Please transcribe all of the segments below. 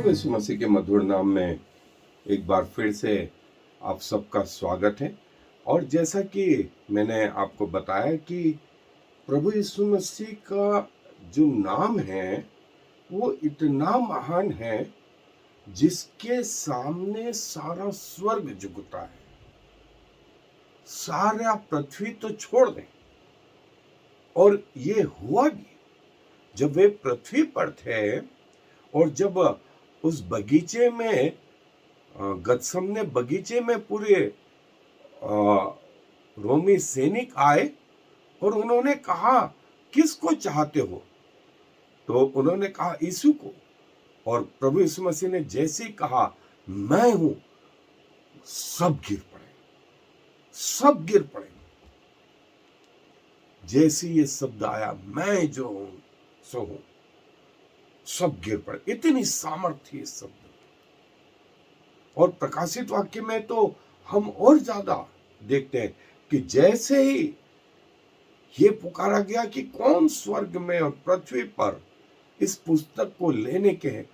प्रभु यीशु मसीह के मधुर नाम में एक बार फिर से आप सबका स्वागत है। और जैसा कि मैंने आपको बताया कि प्रभु यीशु मसीह का जो नाम है वो इतना महान है जिसके सामने सारा स्वर्ग झुकता है। सारा पृथ्वी तो छोड़ दें, और ये हुआ भी जब वे पृथ्वी पर थे। और जब उस बगीचे में गतसमने बगीचे में पूरे रोमी सैनिक आए और उन्होंने कहा, किसको चाहते हो? तो उन्होंने कहा, यीशु को। और प्रभु यीशु मसीह ने जैसे ही कहा, मैं हूं, सब गिर पड़े, सब गिर पड़े। जैसे ये शब्द आया, मैं जो हूं सो हूं, सब गिर पड़े। इतनी सामर्थ्य थी इस शब्द। और प्रकाशित वाक्य में तो हम और ज्यादा देखते हैं कि जैसे ही ये पुकारा गया कि कौन स्वर्ग में और पृथ्वी पर इस पुस्तक को लेने के हैं,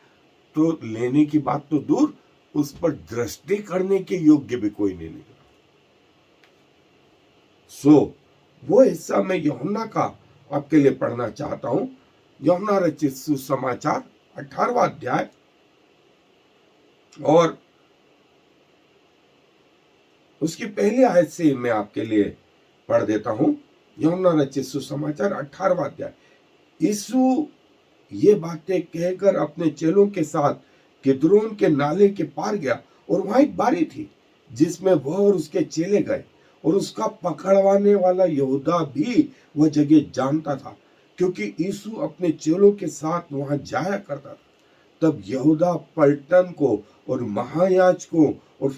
तो लेने की बात तो दूर, उस पर दृष्टि करने के योग्य भी कोई नहीं निकला। वो हिस्सा मैं यूहन्ना का आपके लिए पढ़ना चाहता हूं। यूहन्ना रचित सुसमाचार 18वां अध्याय और उसकी पहली आयत से मैं आपके लिए पढ़ देता हूं। यूहन्ना रचित सुसमाचार 18वां अध्याय। यीशु ये बातें कहकर अपने चेलों के साथ किद्रोन के नाले के पार गया, और वहां एक बारी थी जिसमें वह और उसके चेले गए, और उसका पकड़वाने वाला यहूदा भी वह जगह जानता था, क्योंकि यीशु अपने चेलों के साथ वहां जाया करता था। तब यहूदा पलटन को और महायाजकों और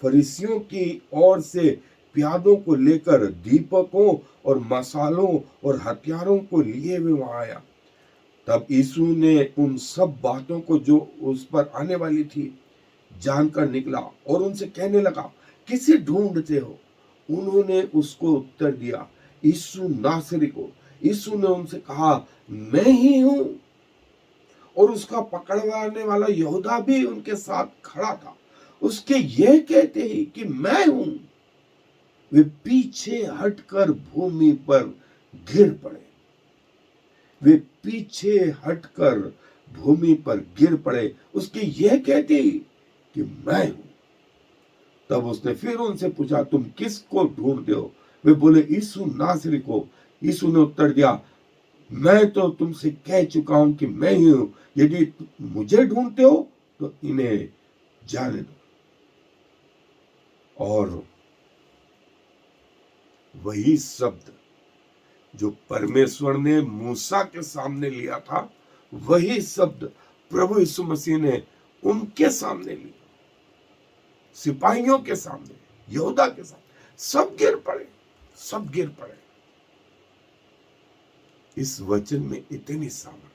फरीसियों की ओर से प्यादों को लेकर दीपकों और मसालों और हथियारों को लिए हुए वहां आया। तब यीशु ने उन सब बातों को जो उस पर आने वाली थी जानकर निकला और उनसे कहने लगा, किसे ढूंढते हो? उन्होंने उसको उत्तर दिया, यीशु नासरी को। यीशु ने उनसे कहा, मैं ही हूं। और उसका पकड़वाने वाला यहूदा भी उनके साथ खड़ा था। उसके यह कहते ही कि मैं हूं, वे पीछे हटकर भूमि पर गिर पड़े। वे पीछे हटकर भूमि पर गिर पड़े, उसके यह कहते ही कि मैं हूं। तब उसने फिर उनसे पूछा, तुम किसको ढूंढते हो? वे बोले, यीशु नासरी को। यीशु ने उत्तर दिया, मैं तो तुमसे कह चुका हूं कि मैं ही हूं। यदि मुझे ढूंढते हो तो इन्हें जाने दो। और वही शब्द जो परमेश्वर ने मूसा के सामने लिया था, वही शब्द प्रभु यीशु मसीह ने उनके सामने लिया, सिपाहियों के सामने, यहूदा के सामने। सब गिर पड़े, सब गिर पड़े। इस वचन में इतनी सामर्थ्य।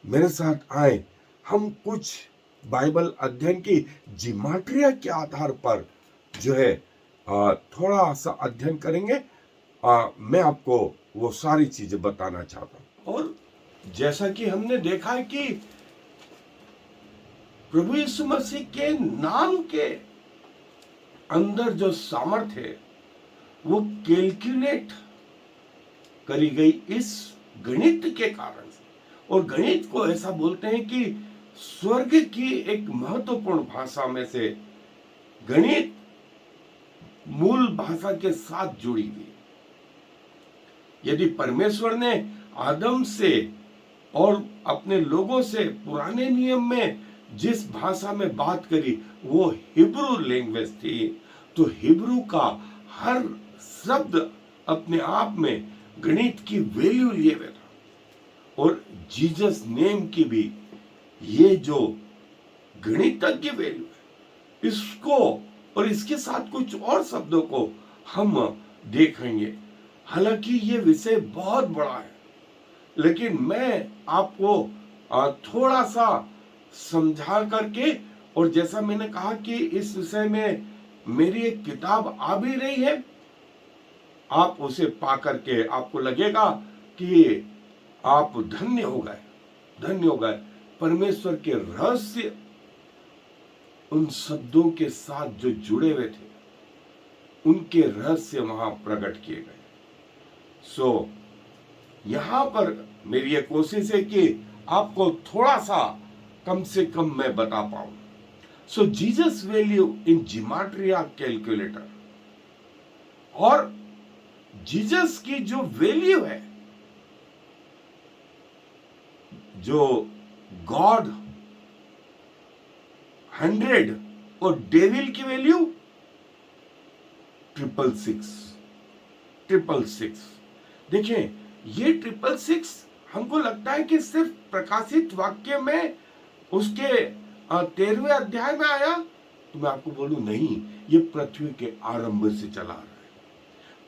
मेरे साथ आए, हम कुछ बाइबल अध्ययन की जिमाट्रिया के आधार पर जो है थोड़ा सा अध्ययन करेंगे। मैं आपको वो सारी चीजें बताना चाहता हूं। और जैसा कि हमने देखा है कि प्रभु यीशु मसीह के नाम के अंदर जो सामर्थ्य है वो कैलकुलेट करी गई इस गणित के कारण से। और गणित को ऐसा बोलते हैं कि स्वर्ग की एक महत्वपूर्ण भाषा में से गणित मूल भाषा के साथ जुड़ी हुई। यदि परमेश्वर ने आदम से और अपने लोगों से पुराने नियम में जिस भाषा में बात करी वो हिब्रू लैंग्वेज थी, तो हिब्रू का हर शब्द अपने आप में गणित की वैल्यू लिए हुए था। और जीसस नेम की भी ये जो गणितज्ञ वैल्यू है, इसको और इसके साथ कुछ और शब्दों को हम देखेंगे। हालांकि ये विषय बहुत बड़ा है, लेकिन मैं आपको थोड़ा सा समझा करके, और जैसा मैंने कहा कि इस विषय में मेरी एक किताब आ भी रही है, आप उसे पा करके आपको लगेगा कि आप धन्य हो गए। धन्य हो गए। परमेश्वर के रहस्य उन शब्दों के साथ जो जुड़े हुए थे, उनके रहस्य वहां प्रकट किए गए। सो यहां पर मेरी ये कोशिश है कि आपको थोड़ा सा कम से कम मैं बता पाऊं। So Jesus value in gematria calculator, और जीसस की जो वैल्यू है, जो गॉड 100 और डेविल की वैल्यू 666। देखिए, ये 666 हमको लगता है कि सिर्फ प्रकाशित वाक्य में उसके 13वें अध्याय में आया, तो मैं आपको बोलूं नहीं, ये पृथ्वी के आरंभ से चला आ रहा है।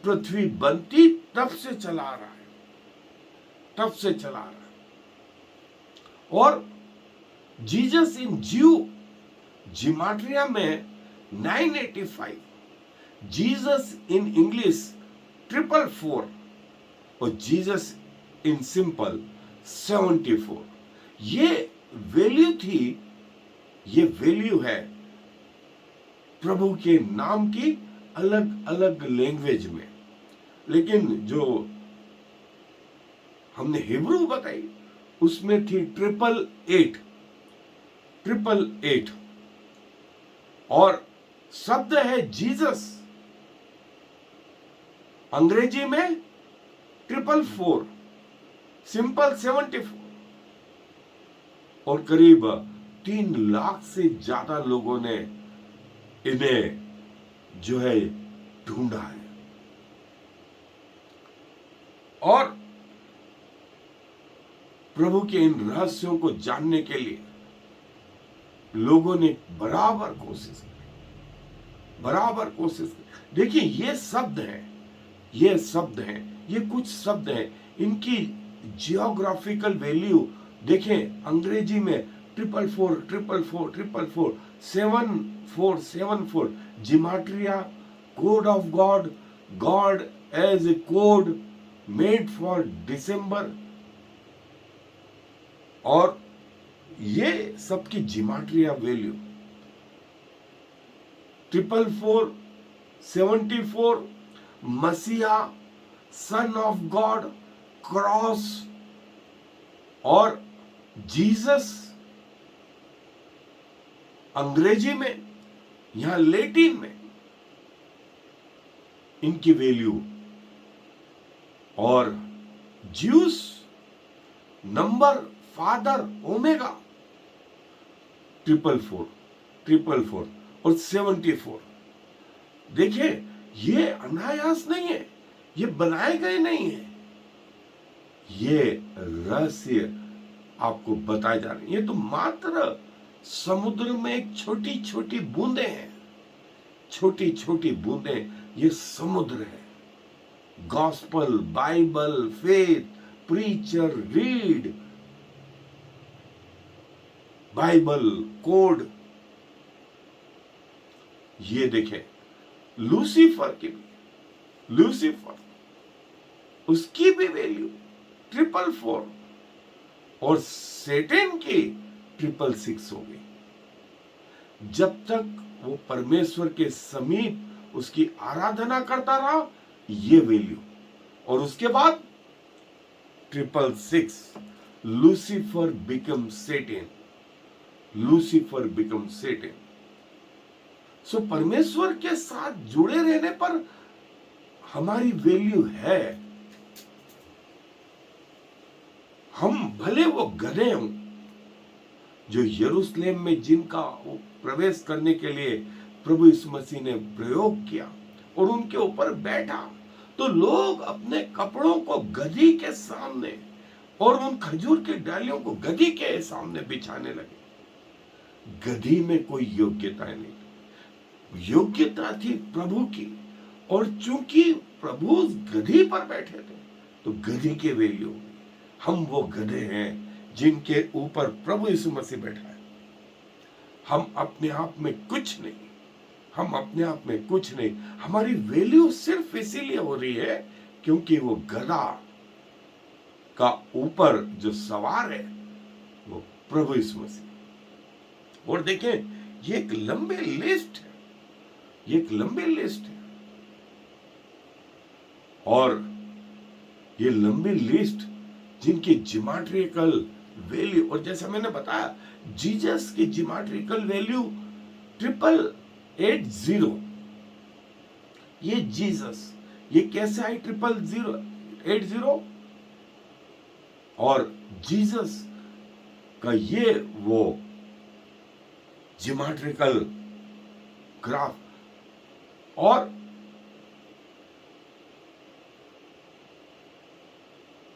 पृथ्वी बनती तब से चला आ रहा है, तब से चला आ रहा है। और जीसस इन ज्यू जिमाट्रिया में 985, जीसस इन इंग्लिश 444 और जीसस इन सिंपल 74। ये वैल्यू थी, ये वैल्यू है प्रभु के नाम की अलग अलग लैंग्वेज में। लेकिन जो हमने हिब्रू बताई उसमें थी 888। और शब्द है जीसस अंग्रेजी में 444, सिंपल 74। और करीब 3 लाख से ज्यादा लोगों ने इन्हें जो है ढूंढा है। और प्रभु के इन रहस्यों को जानने के लिए लोगों ने बराबर कोशिश की। देखिए, ये शब्द हैं, ये कुछ शब्द हैं, इनकी जियोग्राफिकल वैल्यू देखें। अंग्रेजी में 444, 7474, gematria code of God, God as a code made for December. और ये सबकी जिमाट्रिया वैल्यू 444, 74, मसीहा, सन ऑफ गॉड, क्रॉस और जीसस अंग्रेजी में, यहां लैटिन में इनकी वैल्यू। और ज्यूस नंबर, फादर, ओमेगा 444 और 74। देखिए, ये अनायास नहीं है, ये बनाए गए नहीं है, ये रहस्य आपको बताए जा रहे हैं। ये तो मात्र समुद्र में एक छोटी छोटी बूंदे हैं, छोटी छोटी बूंदे, ये समुद्र है। Gospel, Bible, faith, preacher, read, Bible, code. ये देखें, लूसीफर उसकी भी वैल्यू 444 और सेटेन की 666 हो गई। जब तक वो परमेश्वर के समीप उसकी आराधना करता रहा, ये वैल्यू। और उसके बाद 666, लूसीफर बिकम सेटेन। सो परमेश्वर के साथ जुड़े रहने पर हमारी वैल्यू है। हम भले वो गधे हों जो यरूशलेम में जिनका प्रवेश करने के लिए प्रभु यीशु मसीह ने प्रयोग किया और उनके ऊपर बैठा, तो लोग अपने कपड़ों को गधी के सामने और उन खजूर की डालियों को गधी के सामने बिछाने लगे। गधी में कोई योग्यता नहीं, योग्यता थी प्रभु की। और चूंकि प्रभु गधी पर बैठे थे, तो गधी की वैल्यू। हम वो गधे हैं जिनके ऊपर प्रभु यीशु मसीह बैठा है। हम अपने आप में कुछ नहीं, हमारी वैल्यू सिर्फ इसीलिए हो रही है क्योंकि वो गधा का ऊपर जो सवार है वो प्रभु यीशु मसीह। और देखें, ये एक लंबी लिस्ट है, ये एक लंबी लिस्ट है, और ये लंबी लिस्ट जिनकी जिमाट्रिकल वैल्यू, और जैसा मैंने बताया जीसस की जिमाट्रिकल वैल्यू 880। ये जीसस, ये कैसे आई 880? और जीसस का ये वो जिमाट्रिकल ग्राफ, और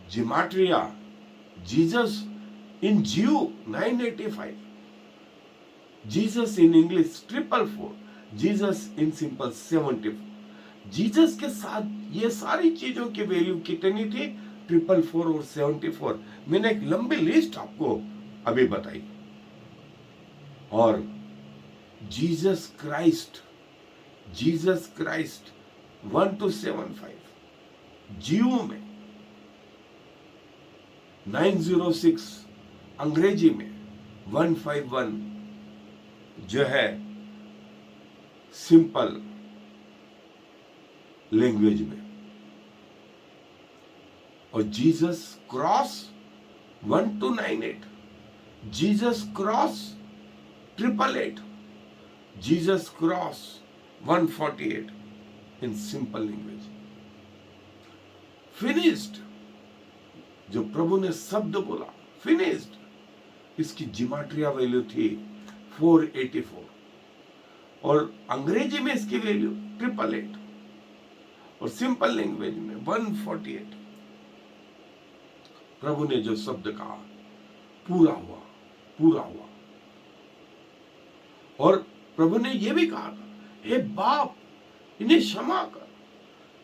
जिमाट्रिया जीसस इन जीव 985, Jesus in English 444, Jesus in simple 74। Jesus के साथ ये सारी चीजों की वैल्यू कितनी थी? 444 और 74। मैंने एक लंबी लिस्ट आपको अभी बताई। और जीसस क्राइस्ट 1 to 75 जीव में, 906 अंग्रेजी में, 151 जो है सिंपल लैंग्वेज में, और Jesus cross 1 to 98, Jesus cross 888, Jesus cross 148 in simple language. Finished, जो प्रभु ने शब्द बोला फिनिश्ड, इसकी जिमाट्रिया वैल्यू थी 484, और अंग्रेजी में इसकी वैल्यू 888, और सिंपल लैंग्वेज में 148। प्रभु ने जो शब्द कहा पूरा हुआ, पूरा हुआ। और प्रभु ने यह भी कहा था, हे बाप इन्हें क्षमा कर,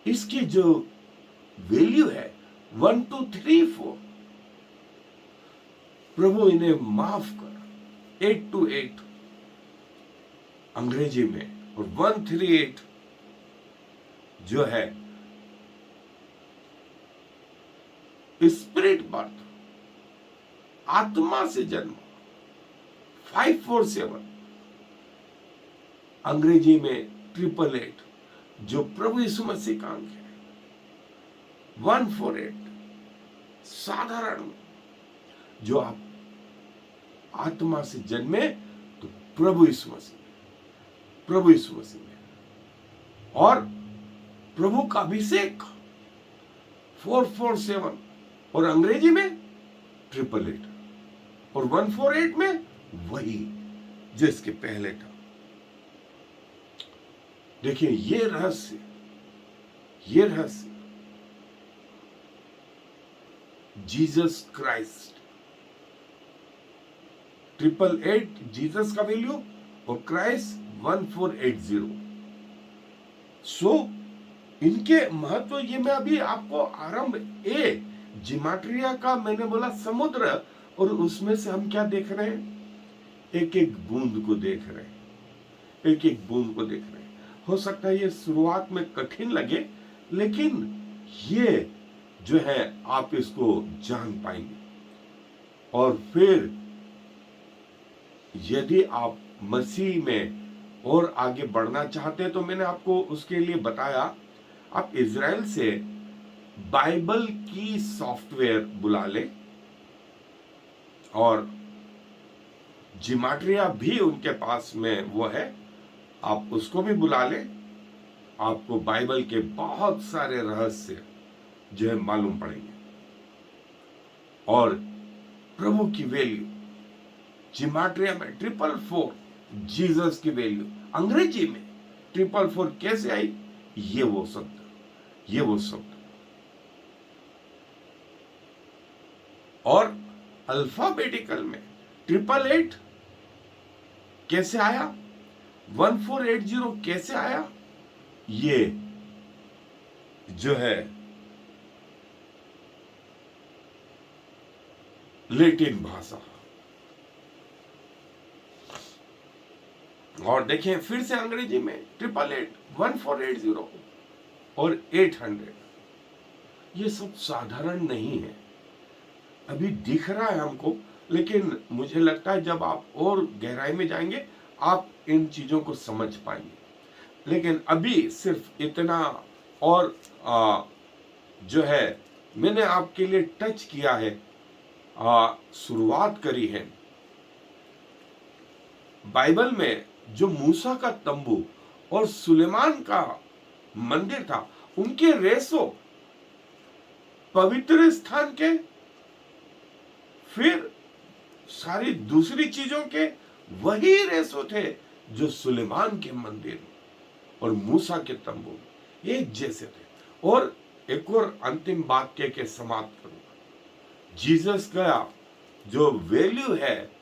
इसकी जो वैल्यू है 1 to 34, प्रभु इन्हें माफ कर, 8 to 8 अंग्रेजी में, और 138 जो है स्पिरिट बर्थ, आत्मा से जन्म, 547 अंग्रेजी में 888 जो प्रभु यीशु मसीह का अंक है, 148 साधारण जो आप आत्मा से जन्मे तो प्रभु यीशु मसीह में, और प्रभु का अभिषेक 447 और अंग्रेजी में 888, और 148 में वही जो इसके पहले था। देखिए ये रहस्य जीसस क्राइस्ट 888 जीसस का वैल्यू, और क्राइस्ट 1480। सो इनके महत्व ये मैं अभी आपको आरंभ जिमाट्रिया का मैंने बोला समुद्र, और उसमें से हम क्या देख रहे हैं? एक एक बूंद को देख रहे हैं। हो सकता है ये शुरुआत में कठिन लगे, लेकिन ये जो है आप इसको जान पाएंगे। और फिर यदि आप मसीह में और आगे बढ़ना चाहते हैं तो मैंने आपको उसके लिए बताया, आप इज़राइल से बाइबल की सॉफ्टवेयर बुला ले, और जिमाट्रिया भी उनके पास में वो है, आप उसको भी बुला ले। आपको बाइबल के बहुत सारे रहस्य जो है मालूम पड़ेंगे, और प्रभु की वैल्यू जिमाट्रिया में 444 जीसस की वैल्यू, अंग्रेजी में 444 कैसे आई? ये वो शब्द। और अल्फाबेटिकल में 888 कैसे आया, 1480 कैसे आया? ये जो है लैटिन भाषा। और देखें फिर से अंग्रेजी में 888, 1480 और 800। ये सब साधारण नहीं है। अभी दिख रहा है हमको, लेकिन मुझे लगता है जब आप और गहराई में जाएंगे आप इन चीजों को समझ पाएंगे। लेकिन अभी सिर्फ इतना, और जो है मैंने आपके लिए टच किया है, शुरुआत करी है। बाइबल में जो मूसा का तंबू और सुलेमान का मंदिर था, उनके रेसो पवित्र स्थान के, फिर सारी दूसरी चीजों के वही रेसो थे जो सुलेमान के मंदिर और मूसा के तंबू एक जैसे थे। और एक और अंतिम बात कह के समाप्त करूंगा। जीसस का जो वैल्यू है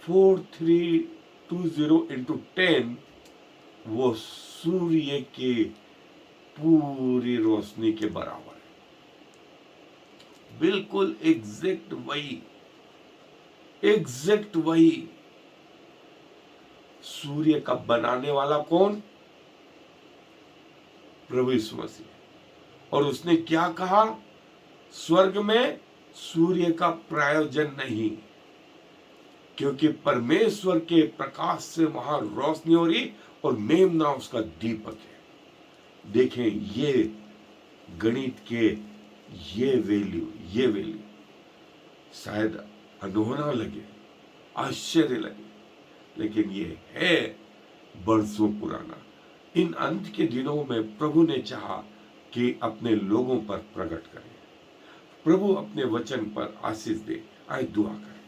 4320 into 10, वो सूर्य की पूरी रोशनी के बराबर है। बिल्कुल एग्जैक्ट वही। सूर्य का बनाने वाला कौन? प्रभु यीशु मसीह। और उसने क्या कहा? स्वर्ग में सूर्य का प्रयोजन नहीं, क्योंकि परमेश्वर के प्रकाश से वहां रोशनी हो रही और मेमना उसका दीपक है। देखें, ये गणित के ये वैल्यू शायद अनोखा लगे, आश्चर्य लगे, लेकिन ये है बरसों पुराना। इन अंत के दिनों में प्रभु ने चाहा कि अपने लोगों पर प्रकट करें। प्रभु अपने वचन पर आशीष दे। आइए दुआ करें।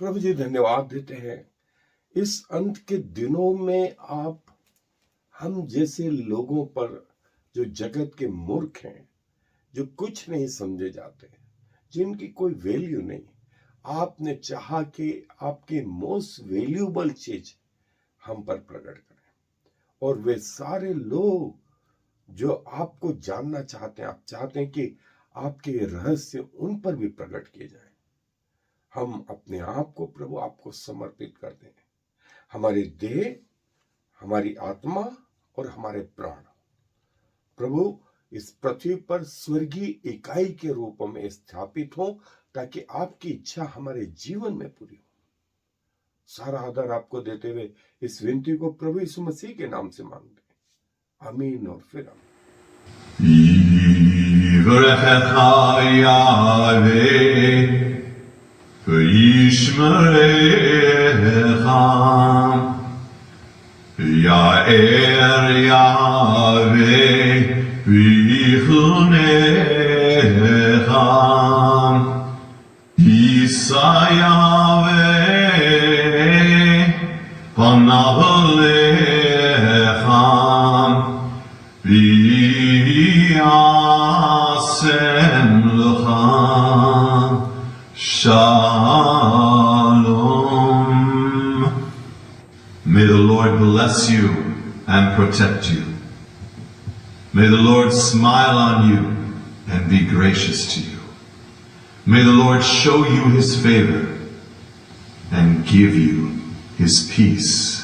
प्रभु जी, धन्यवाद देते हैं इस अंत के दिनों में आप हम जैसे लोगों पर, जो जगत के मूर्ख हैं, जो कुछ नहीं समझे जाते, जिनकी कोई वैल्यू नहीं, आपने चाहा कि आपकी मोस्ट वैल्यूएबल चीज हम पर प्रकट करें। और वे सारे लोग जो आपको जानना चाहते हैं, आप चाहते हैं कि आपके रहस्य उन पर भी प्रकट किए जाए। हम अपने आप को प्रभु आपको समर्पित कर दें। हमारी देह, हमारी आत्मा और हमारे प्राण प्रभु इस पृथ्वी पर स्वर्गीय इकाई के रूप में स्थापित हो, ताकि आपकी इच्छा हमारे जीवन में पूरी हो। सारा आदर आपको देते हुए इस विनती को प्रभु यीशु मसीह के नाम से मांगते। आमीन और फिर आमीन। May the Lord bless you and protect you. May the Lord smile on you and be gracious to you. May the Lord show you his favor and give you his peace.